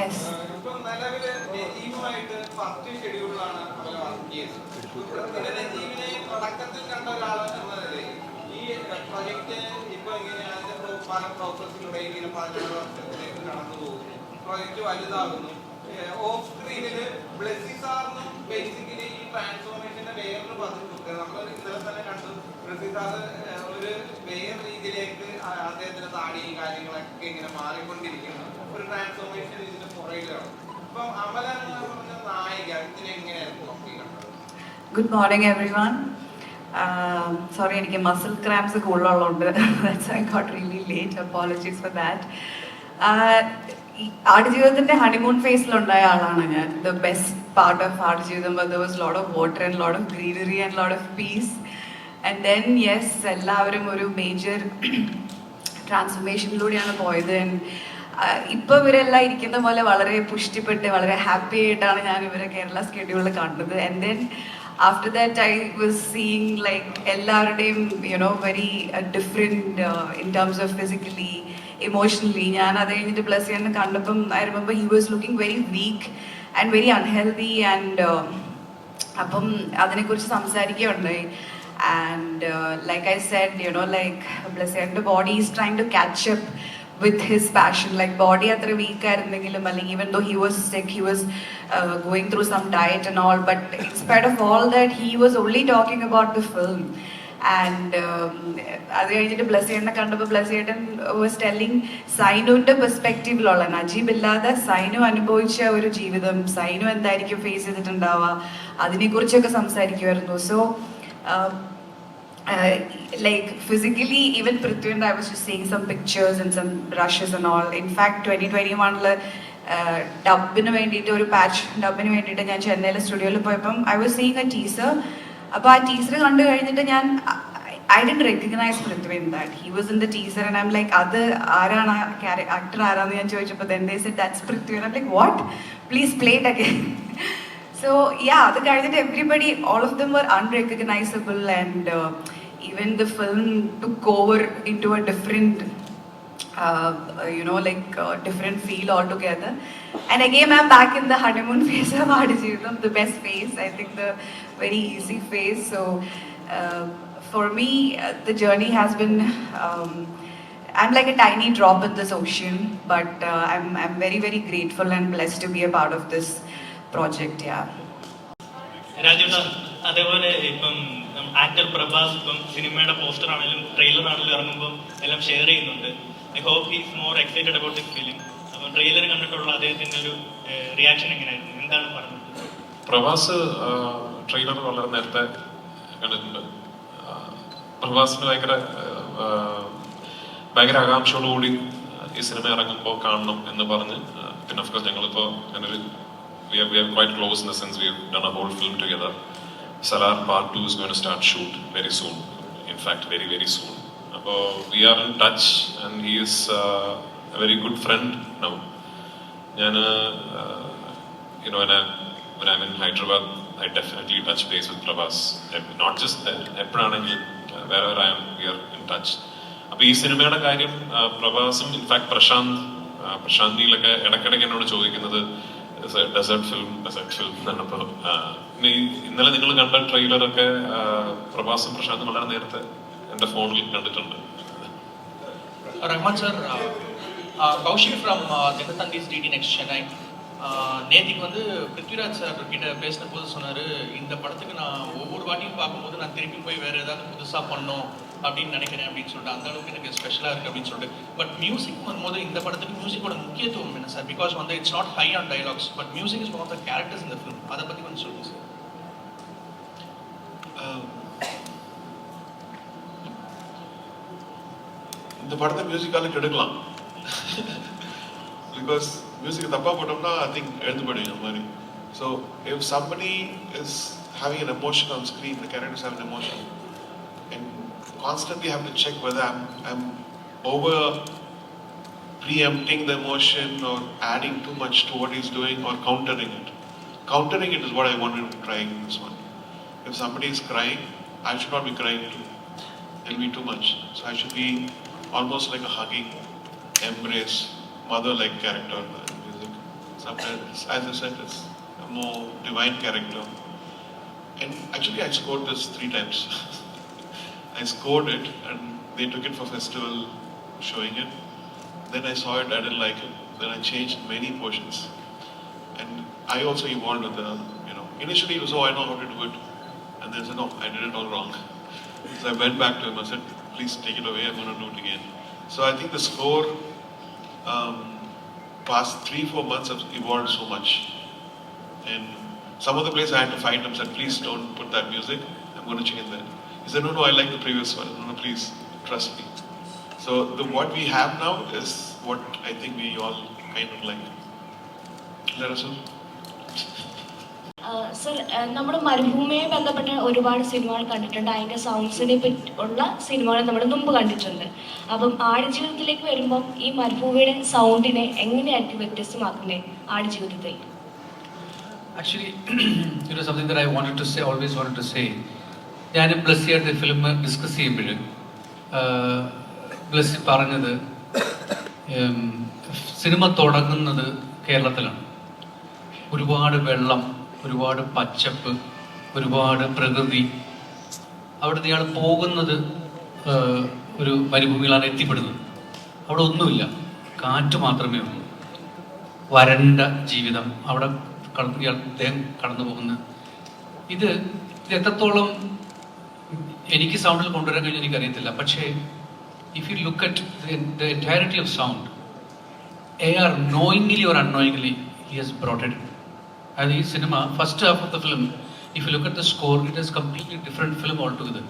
Yes. ഇപ്പം നിലവിൽ നജീബുമായിട്ട് first ഷെഡ്യൂളിലാണ് അവർ work ചെയ്തത്. നജീബിനെ തുടക്കത്തിൽ കണ്ട ഒരാൾ എന്ന നിലയിൽ ഈ പ്രൊജക്റ്റ് ഇപ്പൊ എങ്ങനെയാണ് അതിന്റെ പല പ്രോസസ്സിലൂടെ ഇങ്ങനെ 16 വർഷത്തിലേക്ക് കടന്നു പോകുന്നു, പ്രൊജക്റ്റ് വലുതാകുന്നു. ഓഫ് സ്ക്രീനില് ബ്ലെസ്സി സാറിനും ബേസിക്കലി ഈ ട്രാൻസ്ഫോർമേഷന്റെ വേറൊരു പതിപ്പ് നമ്മൾ ഇന്നലെ തന്നെ കണ്ടു. ബ്ലെസ്സി സാറ് ഒരു വേറെ രീതിയിലേക്ക് അദ്ദേഹത്തിന്റെ താടിയും കാര്യങ്ങളൊക്കെ ഇങ്ങനെ മാറിക്കൊണ്ടിരിക്കുന്നു. ഒരു ട്രാൻസ്ഫോർമേഷൻ ഇതിന്റെ പുറകിലാണ്. അപ്പം അമല എന്ന് പറഞ്ഞ നായിക ഇതിനെ എങ്ങനെയായിരുന്നു നോക്കിയത്? Good morning, everyone. Sorry, എനിക്ക് muscle cramps കൂടുതലുള്ളതുകൊണ്ട് that's why I got really late. Apologies for that. ആടുജീവിതത്തിന്റെ ഹണിമൂൺ ഫേസിലുണ്ടായ ആളാണ് ഞാൻ. The best part of Aadujeevitham there was lot of water and lot of greenery and lot of peace. And then yes, എല്ലാവരും ഒരു major ട്രാൻസ്ഫോർമേഷനിലൂടെയാണ് പോയത്. ഇപ്പൊ ഇവരെല്ലാം ഇരിക്കുന്ന പോലെ വളരെ പുഷ്ടിപ്പെട്ട് വളരെ ഹാപ്പി ആയിട്ടാണ് ഞാൻ ഇവരെ കേരള സ്കെഡ്യൂളിൽ കണ്ടത്. And then after that I was seeing like എല്ലാവരുടെയും very different in terms of physically emotionally. ഞാൻ അത് കഴിഞ്ഞിട്ട് പ്ലസ് ചെയ്യാൻ കണ്ടപ്പം I remember he was looking very weak and very unhealthy. And അപ്പം അതിനെക്കുറിച്ച് സംസാരിക്കുകയുണ്ടായി. And like I said, like Blessed body is trying to catch up with his passion. Like body atra weak aayirundengilum, even though he was sick, he was going through some diet and all, but in spite of all that, he was only talking about the film. And അത് കഴിഞ്ഞിട്ട് ബ്ലസ്സിയേട്ടനെ കണ്ടപ്പോൾ ബ്ലസ്സിയേട്ടൻ was telling സൈനുവിൻ്റെ പെർസ്പെക്റ്റീവിലുള്ള Najeeb ഇല്ലാതെ സൈനു അനുഭവിച്ച ഒരു ജീവിതം, സൈനു എന്തായിരിക്കും face ചെയ്തിട്ടുണ്ടാവുക, അതിനെക്കുറിച്ചൊക്കെ സംസാരിക്കുമായിരുന്നു. So like physically, even Prithvi and I was just seeing some pictures and some brushes and all. In fact, 2021 ഡബിന് വേണ്ടിയിട്ട് ഒരു പാച്ച് ഡബിന് വേണ്ടിയിട്ട് ഞാൻ ചെന്നൈയിലെ സ്റ്റുഡിയോയിൽ പോയപ്പം I was seeing A teaser. അപ്പോൾ ആ ടീസർ കണ്ടു കഴിഞ്ഞിട്ട് ഞാൻ I didn't recognize Prithvi in that. He was in the teaser and I'm like, അത് ആരാണ് ആക്ടർ ആരാന്ന് ഞാൻ ചോദിച്ചപ്പോൾ then they said that's Prithvi and I'm like, what? Please play it again. So yeah, the guys that everybody, all of them were unrecognizable. And even the film took over into a different different feel altogether. And again I'm back in the honeymoon phase of Aadijeevitham, the best phase, I think the very easy phase. So for me the journey has been I'm like a tiny drop in this ocean, but I'm very very grateful and blessed to be a part of this project. Yeah. Rajeev അതേപോലെ ഇപ്പം actor Prabhas ഇപ്പം സിനിമയുടെ poster ആണെങ്കിലും trailer ആണെങ്കിലും ഇറങ്ങുമ്പോൾ എല്ലാം share ചെയ്യുന്നുണ്ട്. I hope he is more excited about this film. അപ്പം ട്രെയിലർ കണ്ടിട്ടുള്ള അദ്ദേഹത്തിന്റെ ഒരു റിയാക്ഷൻ എങ്ങനെയായിരുന്നു, എന്താണ് പറഞ്ഞത്? പ്രഭാസ് ട്രെയിലർ വളരെ നേരത്തെ കണ്ടിട്ടുണ്ട്. പ്രഭാസിന് ഭയങ്കര ആകാംക്ഷയോടുകൂടി ഈ സിനിമ ഇറങ്ങുമ്പോൾ കാണണം എന്ന് പറഞ്ഞ്, പിന്നെ ഓഫ്കോഴ്സ് ഞങ്ങളിപ്പോൾ ഞാനൊരു we are quite close in the sense we have done a whole film together. Salar Part 2 is going to start shoot very soon. In fact, very very soon. We are in touch and he is a very good friend now. When I'm in Hyderabad, I definitely touch base with Prabhas. Not just wherever I am, we are in touch. അപ്പോൾ ഈ സിനിമയുടെ കാര്യം പ്രഭാസും in fact പ്രശാന്തിയിലൊക്കെ ഇടയ്ക്കിടയ്ക്ക് എന്നോട് ചോദിക്കുന്നത് desert film എന്നാണ്. അപ്പോൾ ഇന്നലെ നിങ്ങൾ കണ്ട ട്രെയിലറൊക്കെ പ്രഭാസും പ്രശാന്തും വളരെ നേരത്തെ എൻ്റെ ഫോണിൽ കണ്ടിട്ടുണ്ട്. Rahman sir, Kaushik from Dinathandi's DD Next Chennai. நேற்றுக்கு வந்து பிருத்விராஜ் சார் கிட்ட பேசின போது சொன்னார், இந்த படத்துக்கு நான் ஒவ்வொரு வாட்டியும் பார்க்கும்போது நான் திருப்பி போய் வேறு ஏதாவது புதுசாக பண்ணோம் அப்படின்னு நினைக்கிறேன் அப்படின்னு சொல்லிட்டு, அந்த அளவுக்கு எனக்கு ஸ்பெஷலாக இருக்குது அப்படின்னு சொல்லிட்டு. பட் மியூசிக் வரும்போது இந்த படத்துக்கு மியூசிக்கோட முக்கியத்துவம் என்ன சார்? பிகாஸ் வந்து it's not high on dialogues, but music is one of the characters இந்த ஃபிலிம். அதை பற்றி கொஞ்சம் சொல்லுங்கள் சார். இந்த படத்தை மியூசிக்கால கெடுக்கலாம். பிகாஸ் மியூசிக் தப்பா போட்டோம்னா ஐ திங்க் எழுந்து போயிடுங்க மாதிரி. So if somebody is having an emotion on screen, the characters have an emotion, and constantly have to check whether I'm over preempting the emotion or adding too much to what he's doing or countering it. Countering it is what I wanted to try in this one. If somebody is crying, I should not be crying too. It'll be too much. So I should be almost like a hugging, embrace, mother-like character in the music. Sometimes, as I said, it's a more divine character. And actually, I scored this 3 times. I scored it, and they took it for festival, showing it. Then I saw it, I didn't like it. Then I changed many portions. And I also evolved with the, initially it was, oh, I know how to do it. And then I said, no, I did it all wrong. So I went back to him, I said, please take it away, I'm going to do it again. So I think the score, past 3-4 months have evolved so much. And some of the places I had to fight him, said, please don't put that music, I'm going to change that. He said, no, I like the previous one. No, please, trust me. So what we have now is what I think we all kind of like. Let us know. Sir നമ്മൾ മരുഭൂമിയെ ബന്ധപ്പെട്ട ഒരുപാട് സിനിമകൾ കണ്ടിട്ടുണ്ട്. അതിൻ്റെ സൗണ്ട്സിനെ പറ്റി ഉള്ള സിനിമകൾ നമ്മൾ മുമ്പ് കണ്ടിട്ടുണ്ട്. അപ്പം ആടുജീവിതത്തിലേക്ക് വരുമ്പം ഈ മരുഭൂമിയുടെ സൗണ്ടിനെ എങ്ങനെയായിരിക്കും വ്യത്യസ്തമാക്കുന്നത് ആടുജീവിതത്തിൽ? Actually, it was something that I wanted to say, always wanted to say. ഞാൻ ബ്ലസ്സിയായിട്ട് ഫിലിം ഡിസ്കസ് ചെയ്യുമ്പോൾ ബ്ലസ്സി പറഞ്ഞത് സിനിമ തുടങ്ങുന്നത് കേരളത്തിലാണ്. ഒരുപാട് വെള്ളം, ഒരുപാട് പച്ചപ്പ്, ഒരുപാട് പ്രകൃതി. അവിടുന്ന് ഇയാൾ പോകുന്നത് ഒരു മരുഭൂമിയിലാണ് എത്തിപ്പെടുന്നത്. അവിടെ ഒന്നുമില്ല, കാറ്റ് മാത്രമേ ഉള്ളൂ, വരണ്ട ജീവിതം. അവിടെ ഇയാൾ അദ്ദേഹം കടന്നു പോകുന്നത് ഇത് എത്രത്തോളം എനിക്ക് സൗണ്ടിൽ കൊണ്ടുവരാൻ കഴിഞ്ഞാൽ എനിക്കറിയത്തില്ല. പക്ഷേ if you look at the entirety of sound, AR knowingly or unknowingly he has brought it. And the cinema, first half of the film, if you look at the score, it is completely different film altogether.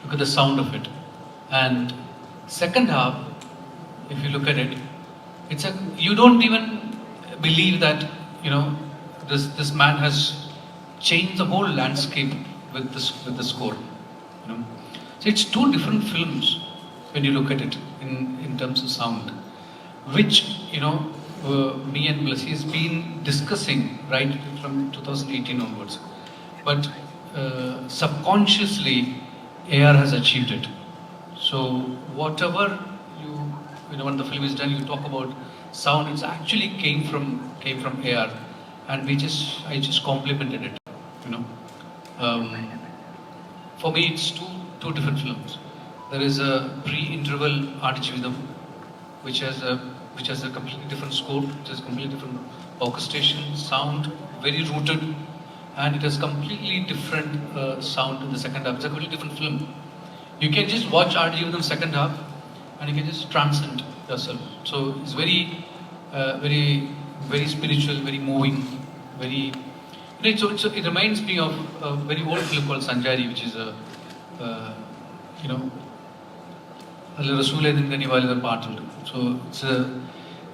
Look at the sound of it. And second half, if you look at it, you don't even believe that, this man has changed the whole landscape with the score. So it's 2 different films when you look at it in terms of sound, which me and Blessy has been discussing right from 2018 onwards, but subconsciously AR has achieved it. So whatever when the film is done, you talk about sound, it actually came from AR, and I just complimented it. For me, it's two different films. There is a pre-interval Aadijeevitham, which has a completely different score, which has completely different orchestration, sound, very rooted, and it has completely different sound in the second half. It's a completely different film. You can just watch Aadijeevitham second half, and you can just transcend yourself. So it's very, very spiritual, very moving, very. It reminds me of a very old film called Sanjari, which is Rasool Edin part. So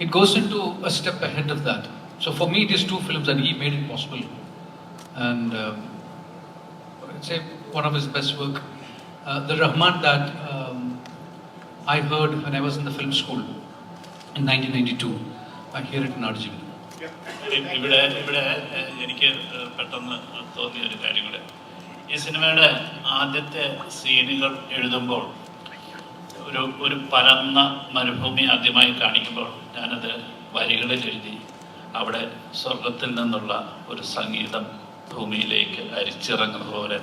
it goes into a step ahead of that. So for me, it is 2 films, and he made it possible. And I'd say one of his best work. The Rahman that I heard when I was in the film school in 1992, I hear it in Aadijeevitham. ഇവിടെ എനിക്ക് പെട്ടെന്ന് തോന്നിയ ഒരു കാര്യം കൂടെ, ഈ സിനിമയുടെ ആദ്യത്തെ സീനുകൾ എഴുതുമ്പോൾ ഒരു പരന്ന മരുഭൂമി ആദ്യമായി കാണിക്കുമ്പോൾ ഞാനത് വരികളിൽ എഴുതി. അവിടെ സ്വർഗത്തിൽ നിന്നുള്ള ഒരു സംഗീതം ഭൂമിയിലേക്ക് അരിച്ചിറങ്ങുന്ന പോലെ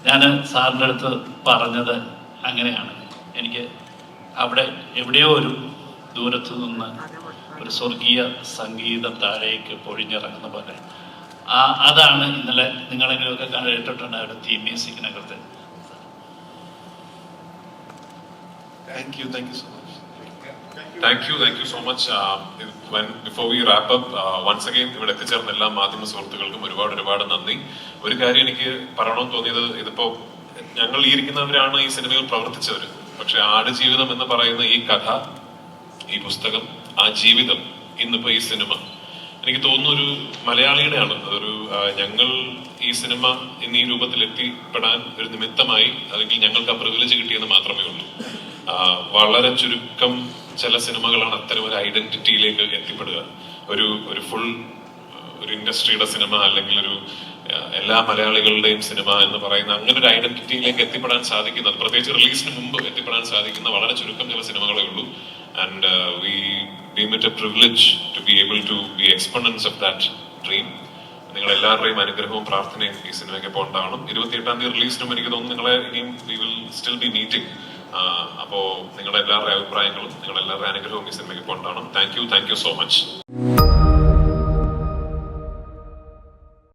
ഞാൻ സാറിൻ്റെ അടുത്ത് പറഞ്ഞത് അങ്ങനെയാണ്. എനിക്ക് അവിടെ എവിടെയോ ഒരു ദൂരത്തു നിന്ന് ഒരു സ്വർഗീയ സംഗീതം താഴേക്ക് പൊഴിഞ്ഞിറങ്ങുന്ന പോലെ. അതാണ് ഇന്നലെ നിങ്ങളെങ്കിലുമൊക്കെ കേട്ടിട്ടുണ്ട് അവരുടെ theme മ്യൂസിക്കിനകത്ത്. Thank you so much. Thank you so much. Before we wrap up, once again, ഇവിടെ എത്തിച്ചേർന്ന എല്ലാ മാധ്യമ സുഹൃത്തുക്കൾക്കും ഒരുപാട് നന്ദി. ഒരു കാര്യം എനിക്ക് പറയണമെന്ന് തോന്നിയത്, ഇതിപ്പോ ഞങ്ങൾ ഈ ഇരിക്കുന്നവരാണ് ഈ സിനിമയിൽ പ്രവർത്തിച്ചവർ. പക്ഷെ ആടുജീവിതം എന്ന് പറയുന്ന ഈ കഥ, ഈ പുസ്തകം, ആ ജീവിതം, ഇന്നിപ്പോ ഈ സിനിമ, എനിക്ക് തോന്നുന്നു ഒരു മലയാളിയുടെയാണ്. അതൊരു ഞങ്ങൾ ഈ സിനിമ ഇന്ന് ഈ രൂപത്തിൽ എത്തിപ്പെടാൻ ഒരു നിമിത്തമായി, അല്ലെങ്കിൽ ഞങ്ങൾക്ക് ആ പ്രിവിലേജ് കിട്ടിയെന്ന് മാത്രമേ ഉള്ളൂ. വളരെ ചുരുക്കം ചില സിനിമകളാണ് അത്തരം ഒരു ഐഡന്റിറ്റിയിലേക്ക് എത്തിപ്പെടുക. ഒരു ഫുൾ ഒരു ഇൻഡസ്ട്രിയുടെ സിനിമ, അല്ലെങ്കിൽ ഒരു എല്ലാ മലയാളികളുടെയും സിനിമ എന്ന് പറയുന്ന അങ്ങനെ ഒരു ഐഡന്റിറ്റിയിലേക്ക് എത്തിപ്പെടാൻ സാധിക്കുന്നത്, പ്രത്യേകിച്ച് റിലീസിന് മുമ്പ് എത്തിപ്പെടാൻ സാധിക്കുന്ന വളരെ ചുരുക്കം ചില സിനിമകളേ ഉള്ളൂ. and we deem it a privilege to be able to be exponents of that dream. നിങ്ങൾ എല്ലാവരുടെയും അനുഗ്രഹവും പ്രാർത്ഥനയും ഈ സിനിമയ്ക്കൊപ്പം ഉണ്ടാവണം. 28-ാം തീയതി റിലീസിനും എനിക്ക് തോന്നുന്നു നിങ്ങളെ ഇനിയും we will still B meeting. അപ്പോൾ നിങ്ങളുടെ എല്ലാവരുടെ അഭിപ്രായങ്ങളും നിങ്ങളുടെ എല്ലാവരുടെ അനുഗ്രഹവും ഈ സിനിമയ്ക്കൊപ്പം ഉണ്ടാവണം. Thank you so much.